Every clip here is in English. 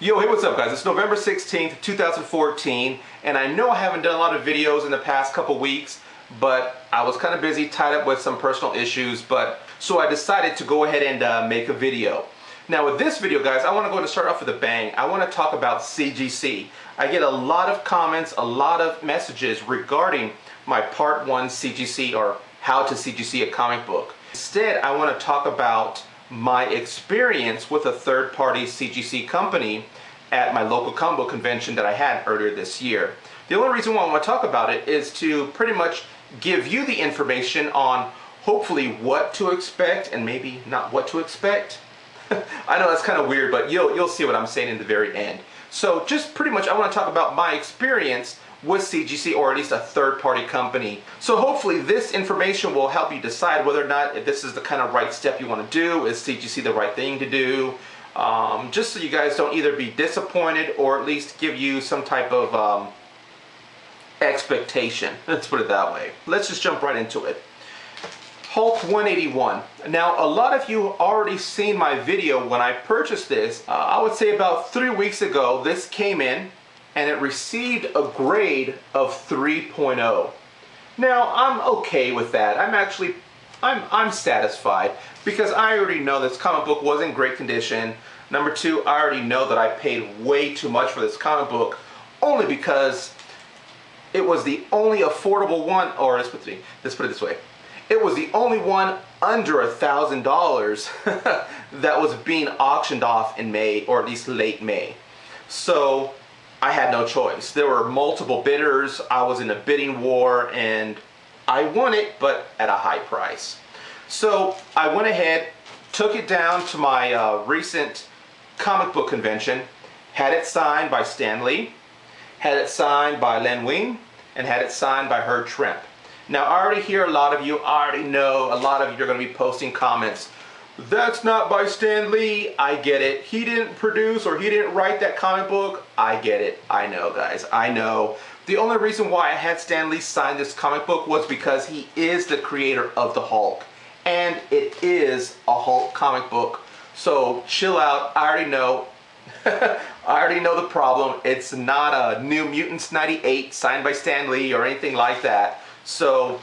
Yo, hey, what's up guys? It's November 16th, 2014, and I know I haven't done a lot of videos in the past couple weeks, but I was kind of busy, tied up with some personal issues, so I decided to go ahead and make a video. Now with this video, guys, I want to go ahead and start off with a bang. I want to talk about CGC. I get a lot of comments, a lot of messages regarding my Part 1 CGC, or how to CGC a comic book. Instead, I want to talk about my experience with a third-party CGC company at my local comic book convention that I had earlier this year. The only reason why I want to talk about it is to pretty much give you the information on hopefully what to expect and maybe not what to expect. I know that's kind of weird, but you'll see what I'm saying in the very end. So just pretty much I want to talk about my experience with CGC, or at least a third-party company. So hopefully this information will help you decide whether or not if this is the kind of right step you want to do. Is CGC the right thing to do? Just so you guys don't either be disappointed or at least give you some type of expectation. Let's put it that way. Let's just jump right into it. Hulk 181. Now a lot of you already seen my video when I purchased this. I would say about 3 weeks ago this came in and it received a grade of 3.0. Now I'm okay with that. I'm satisfied because I already know this comic book was in great condition. Number two, I already know that I paid way too much for this comic book only because it was the only affordable one, or let's put it this way. It was the only one under $1,000 that was being auctioned off in May, or at least late May. So I had no choice. There were multiple bidders. I was in a bidding war and I won it, but at a high price. So I went ahead, took it down to my recent comic book convention, had it signed by Stan Lee, had it signed by Len Wein, and had it signed by Herb Trimpe. Now I already hear a lot of you, I already know a lot of you are going to be posting comments. That's not by Stan Lee. I get it. He didn't produce or he didn't write that comic book. I get it. I know, guys. I know. The only reason why I had Stan Lee sign this comic book was because he is the creator of the Hulk. And it is a Hulk comic book. So chill out. I already know. I already know the problem. It's not a New Mutants 98 signed by Stan Lee or anything like that. So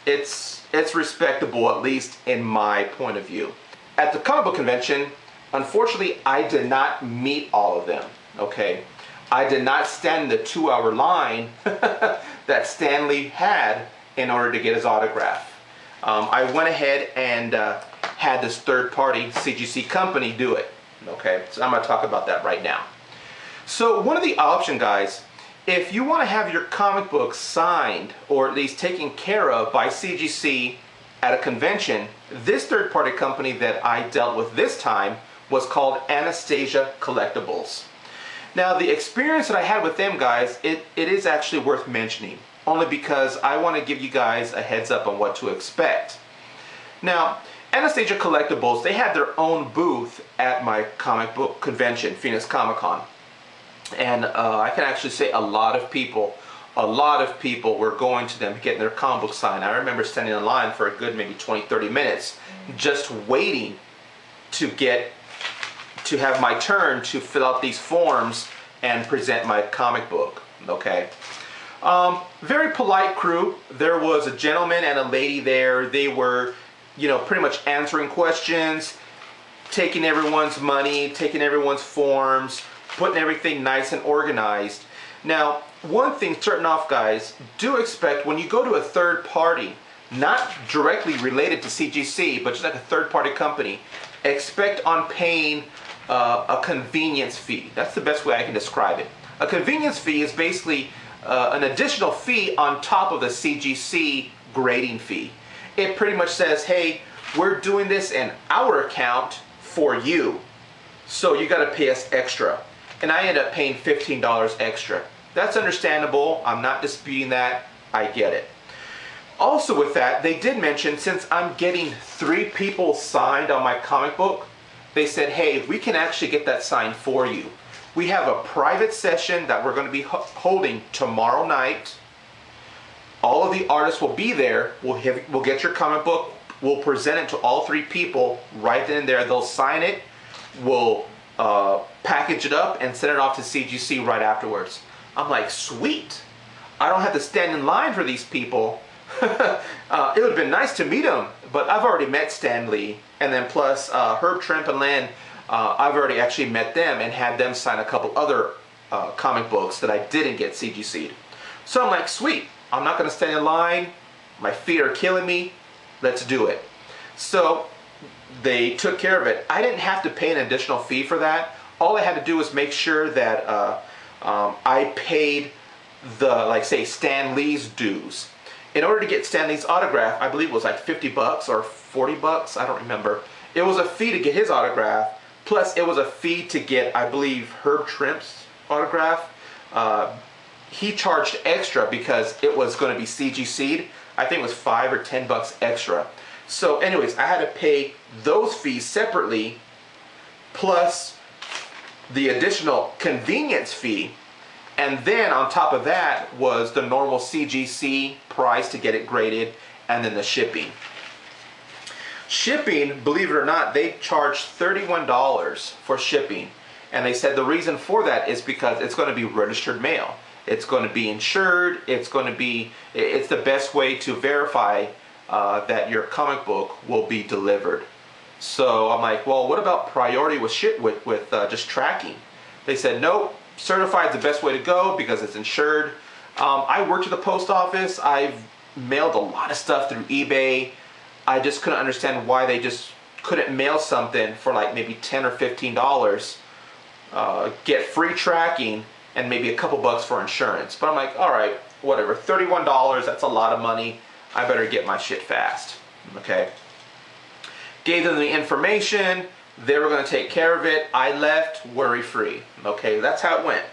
it's respectable, at least in my point of view. At the comic book convention, unfortunately, I did not meet all of them, okay? I did not stand in the 2-hour line that Stan Lee had in order to get his autograph. I went ahead and had this third-party CGC company do it, okay? So I'm going to talk about that right now. So one of the options, guys, if you want to have your comic book signed or at least taken care of by CGC at a convention, this third-party company that I dealt with this time was called Anastasia Collectibles. Now the experience that I had with them, guys, it is actually worth mentioning, only because I want to give you guys a heads up on what to expect. Now Anastasia Collectibles, they had their own booth at my comic book convention, Phoenix Comicon. And I can actually say a lot of people were going to them getting their comic book signed. I remember standing in line for a good maybe 20-30 minutes just waiting to have my turn to fill out these forms and present my comic book, okay? Very polite crew. There was a gentleman and a lady there. They were, you know, pretty much answering questions, taking everyone's money, taking everyone's forms, putting everything nice and organized. Now, one thing starting off, guys, do expect when you go to a third party, not directly related to CGC, but just like a third party company, expect on paying a convenience fee. That's the best way I can describe it. A convenience fee is basically an additional fee on top of the CGC grading fee. It pretty much says, hey, we're doing this in our account for you, so you got to pay us extra. And I ended up paying $15 extra. That's understandable. I'm not disputing that. I get it. Also with that, they did mention, since I'm getting 3 people signed on my comic book, they said, hey, we can actually get that signed for you. We have a private session that we're going to be holding tomorrow night. All of the artists will be there. We'll get your comic book. We'll present it to all 3 people right then and there. They'll sign it. We'll package it up, and send it off to CGC right afterwards. I'm like, sweet. I don't have to stand in line for these people. It would have been nice to meet them, but I've already met Stan Lee, and then plus Herb Trimp and Len, I've already actually met them and had them sign a couple other comic books that I didn't get CGC'd. So I'm like, sweet, I'm not going to stand in line, my feet are killing me, let's do it. So they took care of it. I didn't have to pay an additional fee for that. All I had to do was make sure that I paid the, like say, Stan Lee's dues. In order to get Stan Lee's autograph, I believe it was like 50 bucks or 40 bucks, I don't remember. It was a fee to get his autograph, plus it was a fee to get, I believe, Herb Trimp's autograph. He charged extra because it was going to be CGC'd. I think it was 5 or 10 bucks extra. So anyways, I had to pay those fees separately, plus the additional convenience fee. And then on top of that was the normal CGC price to get it graded, and then the shipping. Shipping, believe it or not, they charged $31 for shipping. And they said the reason for that is because it's going to be registered mail. It's going to be insured. It's the best way to verify that your comic book will be delivered. So I'm like, well, what about priority with just tracking? They said, nope, certified is the best way to go because it's insured. I worked at the post office. I've mailed a lot of stuff through eBay. I just couldn't understand why they just couldn't mail something for like maybe $10 or $15, get free tracking, and maybe a couple bucks for insurance. But I'm like, all right, whatever, $31, that's a lot of money. I better get my shit fast, okay? Gave them the information. They were going to take care of it. I left worry-free, okay? That's how it went.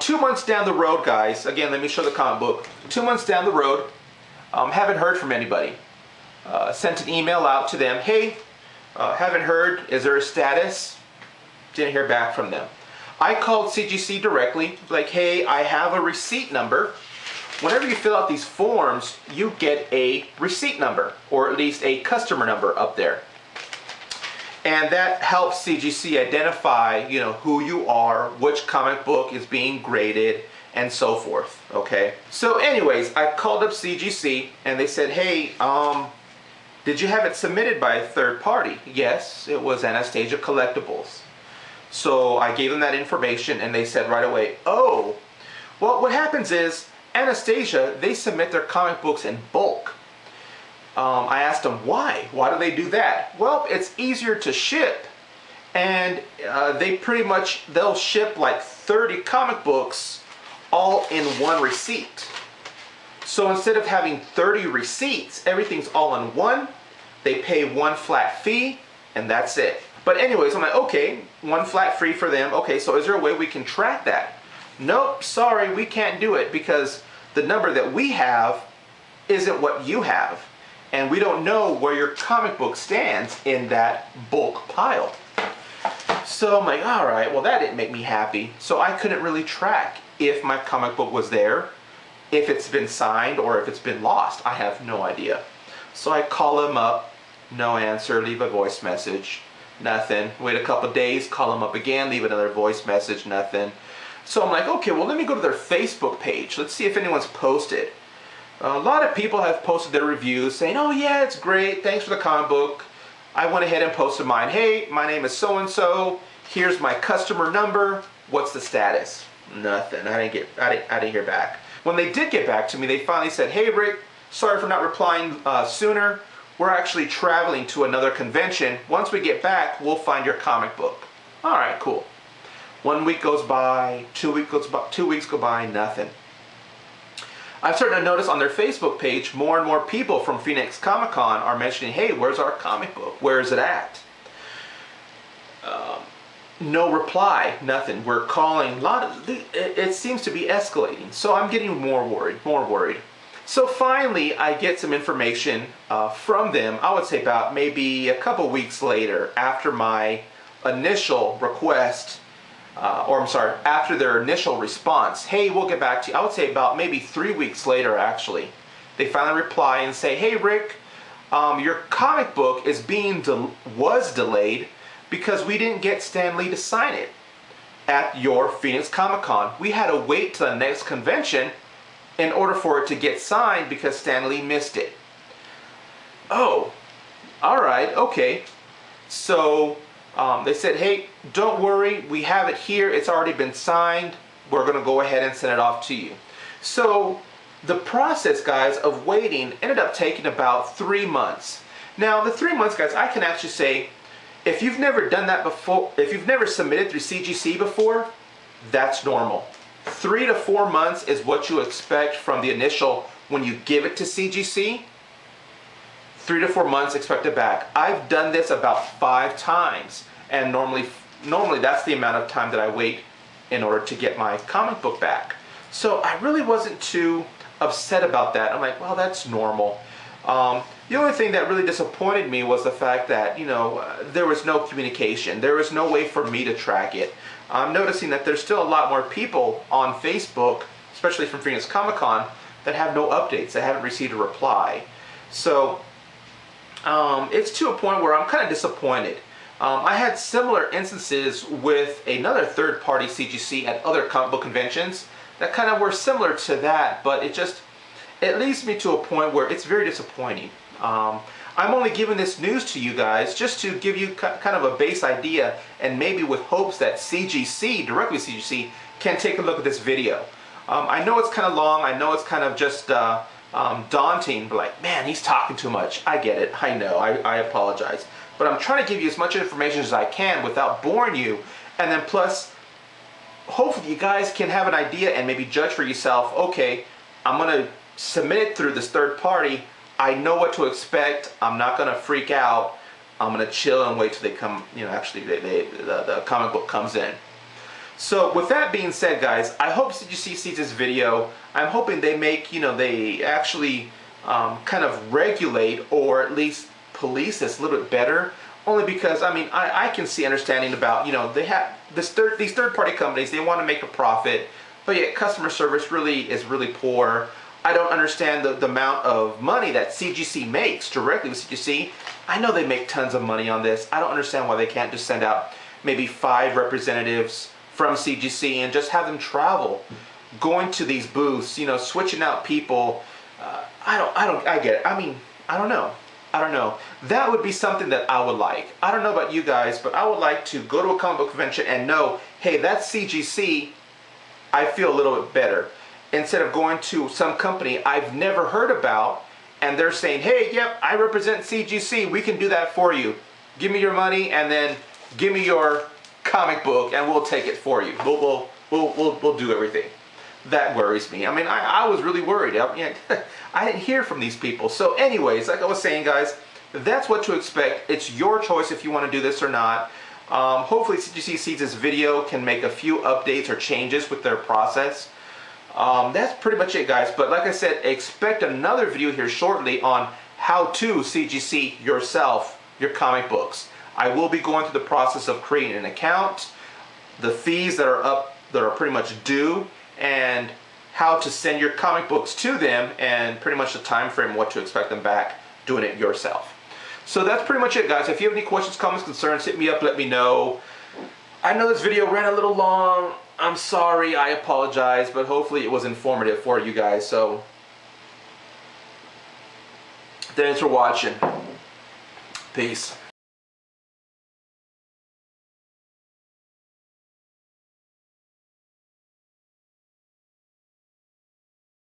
2 months down the road, guys, again, let me show the comic book. 2 months down the road, haven't heard from anybody. Sent an email out to them. Hey, haven't heard. Is there a status? Didn't hear back from them. I called CGC directly, like, hey, I have a receipt number. Whenever you fill out these forms, you get a receipt number, or at least a customer number up there. And that helps CGC identify, you know, who you are, which comic book is being graded, and so forth, okay? So anyways, I called up CGC, and they said, hey, did you have it submitted by a third party? Yes, it was Anastasia Collectibles. So I gave them that information, and they said right away, oh, well, what happens is, Anastasia, they submit their comic books in bulk. I asked them why. Why do they do that? Well, it's easier to ship, and they'll ship like 30 comic books all in one receipt. So instead of having 30 receipts, everything's all in one. They pay one flat fee, and that's it. But anyways, I'm like, okay, one flat fee for them. Okay, so is there a way we can track that? Nope, sorry, we can't do it because the number that we have isn't what you have. And we don't know where your comic book stands in that bulk pile. So I'm like, all right, well, that didn't make me happy. So I couldn't really track if my comic book was there, if it's been signed, or if it's been lost. I have no idea. So I call them up, no answer, leave a voice message, nothing. Wait a couple days, call them up again, leave another voice message, nothing. So I'm like, okay, well, let me go to their Facebook page. Let's see if anyone's posted. A lot of people have posted their reviews saying, oh yeah, it's great, thanks for the comic book. I went ahead and posted mine. Hey, my name is so-and-so. Here's my customer number. What's the status? Nothing. I didn't hear back. When they did get back to me, they finally said, hey Rick, sorry for not replying sooner. We're actually traveling to another convention. Once we get back, we'll find your comic book. All right, cool. 1 week goes by, 2 weeks go by, nothing. I'm starting to notice on their Facebook page, more and more people from Phoenix Comicon are mentioning, hey, where's our comic book? Where is it at? No reply, nothing. We're calling, it seems to be escalating. So I'm getting more worried. So finally, I get some information from them, I would say about maybe a couple weeks later, after my initial request, after their initial response, hey, we'll get back to you. I would say about maybe 3 weeks later, actually. They finally reply and say, hey, Rick, your comic book was delayed because we didn't get Stan Lee to sign it at your Phoenix Comic-Con. We had to wait till the next convention in order for it to get signed because Stan Lee missed it. Oh, alright, okay. So they said, hey, don't worry, we have it here, it's already been signed, we're going to go ahead and send it off to you. So the process, guys, of waiting ended up taking about 3 months. Now, the 3 months, guys, I can actually say, if you've never done that before, if you've never submitted through CGC before, that's normal. 3 to 4 months is what you expect from the initial, when you give it to CGC. 3 to 4 months expected back. I've done this about 5 times, and normally that's the amount of time that I wait in order to get my comic book back. So I really wasn't too upset about that. I'm like, well, that's normal. The only thing that really disappointed me was the fact that, you know, there was no communication. There was no way for me to track it. I'm noticing that there's still a lot more people on Facebook, especially from Phoenix Comic-Con, that have no updates, that haven't received a reply. So it's to a point where I'm kind of disappointed. I had similar instances with another third-party CGC at other comic book conventions that kind of were similar to that, but it leads me to a point where it's very disappointing. I'm only giving this news to you guys just to give you kind of a base idea, and maybe with hopes that CGC, directly CGC, can take a look at this video. I know it's kind of long, I know it's kind of just daunting, but like, man, he's talking too much. I get it, I know, I apologize. But I'm trying to give you as much information as I can without boring you, and then plus, hopefully you guys can have an idea and maybe judge for yourself, okay, I'm going to submit it through this third party, I know what to expect, I'm not going to freak out, I'm going to chill and wait till they come, you know, actually the comic book comes in. So with that being said, guys, I hope CGC sees this video. I'm hoping they make, you know, they actually kind of regulate or at least police this a little bit better. Only because, I mean, I can see understanding about, you know, they have these third-party companies, they want to make a profit, but yet customer service is really poor. I don't understand the amount of money that CGC makes directly with CGC. I know they make tons of money on this. I don't understand why they can't just send out maybe 5 representatives from CGC and just have them travel, going to these booths, you know, switching out people. I get it. I mean, I don't know. That would be something that I would like. I don't know about you guys, but I would like to go to a comic book convention and know, hey, that's CGC. I feel a little bit better. Instead of going to some company I've never heard about and they're saying, hey, yep, I represent CGC, we can do that for you. Give me your money and then give me your comic book and we'll take it for you. We'll do everything. That worries me. I mean, I was really worried. I didn't hear from these people. So anyways, like I was saying, guys, that's what to expect. It's your choice if you want to do this or not. Hopefully CGC sees this video, can make a few updates or changes with their process. That's pretty much it, guys. But like I said, expect another video here shortly on how to CGC yourself your comic books. I will be going through the process of creating an account, the fees that are pretty much due, and how to send your comic books to them, and pretty much the time frame, what to expect them back, doing it yourself. So that's pretty much it, guys. If you have any questions, comments, concerns, hit me up, let me know. I know this video ran a little long. I'm sorry, I apologize, but hopefully it was informative for you guys. So thanks for watching. Peace.